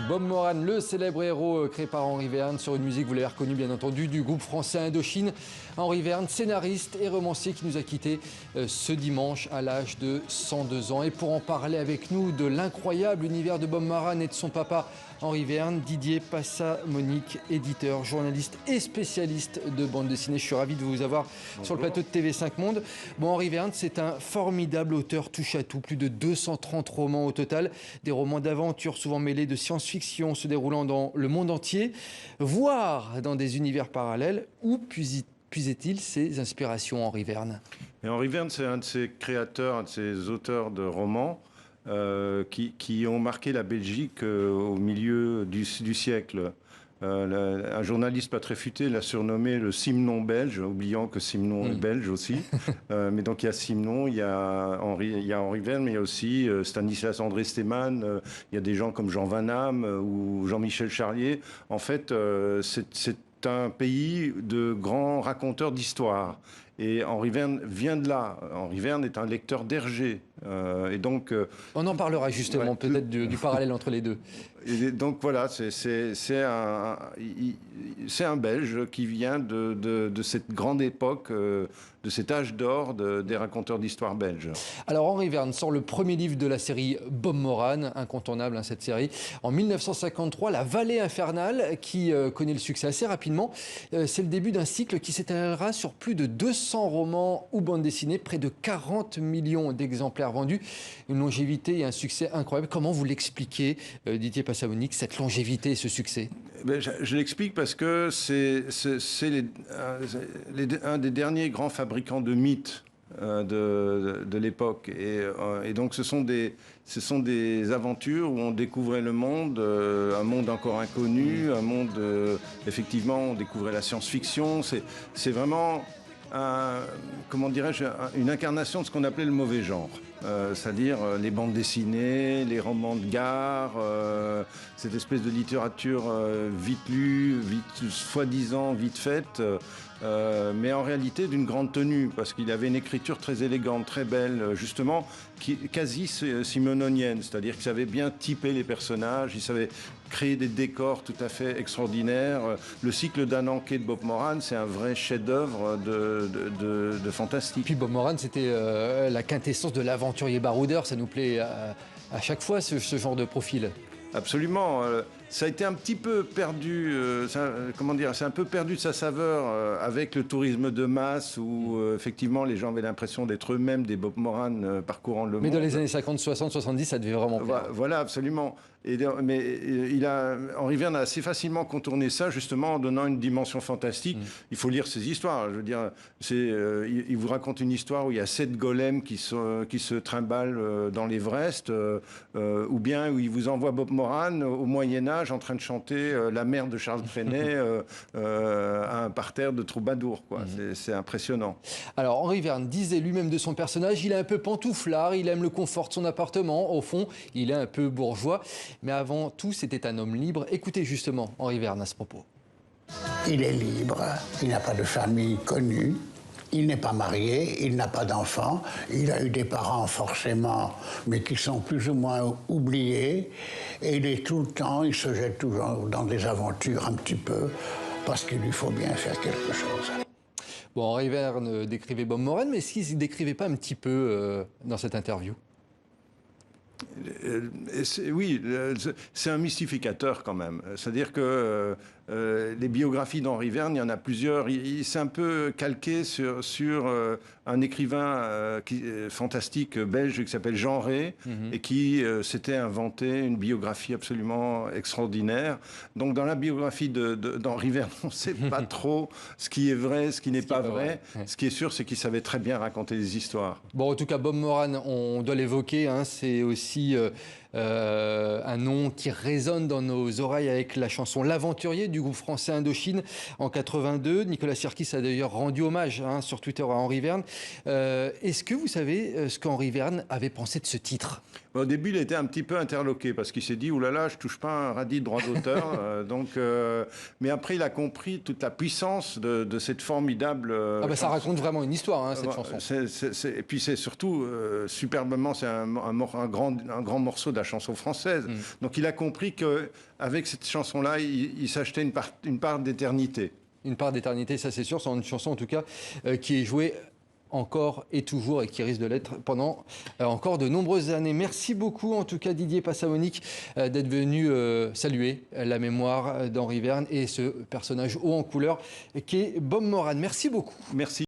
Bob Moran, le célèbre héros créé par Henri Verne sur une musique, vous l'avez reconnu bien entendu, du groupe français Indochine. Henri Verne, scénariste et romancier qui nous a quittés ce dimanche à l'âge de 102 ans. Et pour en parler avec nous de l'incroyable univers de Bob Moran et de son papa Henri Verne, Didier Passamonique, éditeur, journaliste et spécialiste de bande dessinée. Je suis ravi de vous avoir sur le plateau de TV5 Monde. Bon, Henri Verne, c'est un formidable auteur touche-à-tout, plus de 230 romans au total, des romans d'aventure souvent mêlés de science-fiction se déroulant dans le monde entier, voire dans des univers parallèles. Où puisait-il ses inspirations, Henri Verne? Et Henri Verne, c'est un de ces créateurs, un de ces auteurs de romans qui ont marqué la Belgique au milieu du siècle. Un journaliste pas très futé l'a surnommé le Simon belge, oubliant que Simon est belge aussi. Mais donc il y a Simon, il y a Henri Verne, mais il y a aussi Stanislas André Steeman, il y a des gens comme Jean Van Hamme ou Jean-Michel Charlier. En fait, c'est un pays de grands raconteurs d'histoire. Et Henri Verne vient de là. Henri Verne est un lecteur d'Hergé. Et donc, on en parlera justement, ouais, peut-être du parallèle entre les deux. Et donc voilà, c'est un Belge qui vient de cette grande époque, de cet âge d'or des raconteurs d'histoire belges. Alors Henri Verne sort le premier livre de la série Bob Moran, incontournable cette série, en 1953, La Vallée infernale, qui connaît le succès assez rapidement. C'est le début d'un cycle qui s'étalera sur plus de 200 romans ou bandes dessinées, près de 40 millions d'exemplaires vendus, une longévité et un succès incroyable. Comment vous l'expliquez, Didier Passamonique, cette longévité et ce succès? Je l'explique parce que c'est un des derniers grands fabricants de mythes de l'époque. Et donc ce sont des aventures où on découvrait le monde, un monde encore inconnu, un monde, effectivement, on découvrait la science-fiction. C'est vraiment, comment dirais-je, une incarnation de ce qu'on appelait le mauvais genre. C'est-à-dire les bandes dessinées, les romans de gare, cette espèce de littérature vite lue, soi-disant vite faite, mais en réalité d'une grande tenue, parce qu'il avait une écriture très élégante, très belle, justement, quasi simononienne, c'est-à-dire qu'il savait bien typer les personnages, il savait créer des décors tout à fait extraordinaires. Le cycle d'Ananké de Bob Moran, c'est un vrai chef-d'œuvre de fantastique. Puis Bob Moran, c'était la quintessence de l'aventurier baroudeur. Ça nous plaît à chaque fois, ce genre de profil. Absolument. Ça a été un petit peu perdu, comment dire, c'est un peu perdu de sa saveur avec le tourisme de masse où effectivement les gens avaient l'impression d'être eux-mêmes des Bob Moran parcourant le monde. Mais dans les années 50, 60, 70, ça devait vraiment plaire. Voilà, absolument. Mais Henri Verne a assez facilement contourné ça, justement, en donnant une dimension fantastique. Il faut lire ses histoires. Je veux dire, il vous raconte une histoire où il y a 7 golems qui se trimballent dans l'Everest, ou bien où il vous envoie Bob Moran au Moyen-Âge en train de chanter la mère de Charles Trenet à un parterre de troubadours, quoi. C'est impressionnant. Alors, Henri Verne disait lui-même de son personnage, il est un peu pantouflard, il aime le confort de son appartement. Au fond, il est un peu bourgeois. Mais avant tout, c'était un homme libre. Écoutez justement Henri Verne à ce propos. Il est libre, il n'a pas de famille connue, il n'est pas marié, il n'a pas d'enfants, il a eu des parents forcément, mais qui sont plus ou moins oubliés. Et il est tout le temps, il se jette toujours dans des aventures un petit peu, parce qu'il lui faut bien faire quelque chose. Bon, Henri Verne décrivait Bob Moran, mais est-ce qu'il ne décrivait pas un petit peu dans cette interview? Oui, c'est un mystificateur quand même. C'est-à-dire que les biographies d'Henri Verne, il y en a plusieurs. Il s'est un peu calqué sur un écrivain fantastique belge qui s'appelle Jean Rey et qui s'était inventé une biographie absolument extraordinaire. Donc dans la biographie d'Henri Verne, on ne sait pas trop ce qui est vrai, ce qui n'est pas vrai. Ce qui est sûr, c'est qu'il savait très bien raconter des histoires. Bon, en tout cas, Bob Moran, on doit l'évoquer, hein, c'est aussi un nom qui résonne dans nos oreilles avec la chanson L'Aventurier du groupe français Indochine en 82. Nicolas Sirkis a d'ailleurs rendu hommage sur Twitter à Henri Verne. Est-ce que vous savez ce qu'Henri Verne avait pensé de ce titre? Au début, il était un petit peu interloqué parce qu'il s'est dit « Ouh là là, je touche pas un radis de droit d'auteur ». Mais après, il a compris toute la puissance de cette formidable ça raconte vraiment une histoire, hein, cette chanson. Et puis c'est surtout, superbement, c'est un grand morceau de la chanson française. Donc il a compris qu'avec cette chanson-là, il s'achetait une part d'éternité. Une part d'éternité, ça c'est sûr. C'est une chanson en tout cas qui est jouée encore et toujours et qui risque de l'être pendant encore de nombreuses années. Merci beaucoup en tout cas Didier Passamonic d'être venu saluer la mémoire d'Henri Verne et ce personnage haut en couleur qui est Bob Moran. Merci beaucoup. Merci.